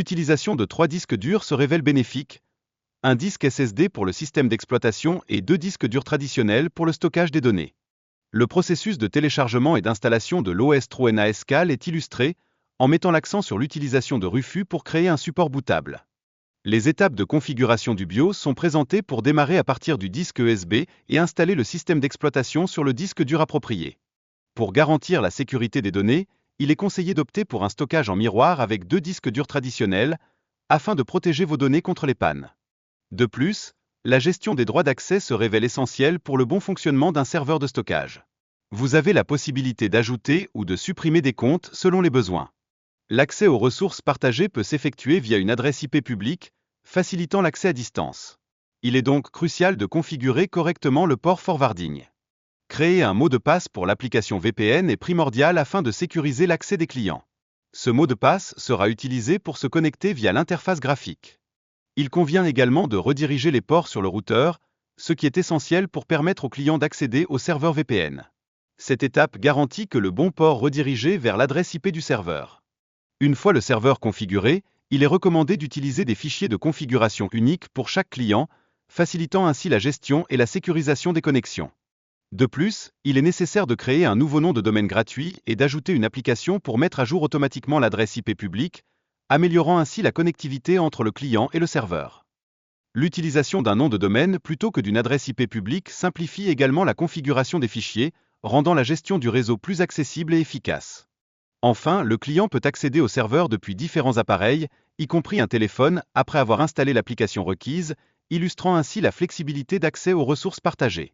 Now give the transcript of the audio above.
L'utilisation de 3 disques durs se révèle bénéfique. Un disque SSD pour le système d'exploitation et 2 disques durs traditionnels pour le stockage des données. Le processus de téléchargement et d'installation de l'OS TrueNAS est illustré en mettant l'accent sur l'utilisation de Rufus pour créer un support bootable. Les étapes de configuration du BIOS sont présentées pour démarrer à partir du disque USB et installer le système d'exploitation sur le disque dur approprié. Pour garantir la sécurité des données, il est conseillé d'opter pour un stockage en miroir avec 2 disques durs traditionnels, afin de protéger vos données contre les pannes. De plus, la gestion des droits d'accès se révèle essentielle pour le bon fonctionnement d'un serveur de stockage. Vous avez la possibilité d'ajouter ou de supprimer des comptes selon les besoins. L'accès aux ressources partagées peut s'effectuer via une adresse IP publique, facilitant l'accès à distance. Il est donc crucial de configurer correctement le port forwarding. Créer un mot de passe pour l'application VPN est primordial afin de sécuriser l'accès des clients. Ce mot de passe sera utilisé pour se connecter via l'interface graphique. Il convient également de rediriger les ports sur le routeur, ce qui est essentiel pour permettre aux clients d'accéder au serveur VPN. Cette étape garantit que le bon port redirigé vers l'adresse IP du serveur. Une fois le serveur configuré, il est recommandé d'utiliser des fichiers de configuration uniques pour chaque client, facilitant ainsi la gestion et la sécurisation des connexions. De plus, il est nécessaire de créer un nouveau nom de domaine gratuit et d'ajouter une application pour mettre à jour automatiquement l'adresse IP publique, améliorant ainsi la connectivité entre le client et le serveur. L'utilisation d'un nom de domaine plutôt que d'une adresse IP publique simplifie également la configuration des fichiers, rendant la gestion du réseau plus accessible et efficace. Enfin, le client peut accéder au serveur depuis différents appareils, y compris un téléphone, après avoir installé l'application requise, illustrant ainsi la flexibilité d'accès aux ressources partagées.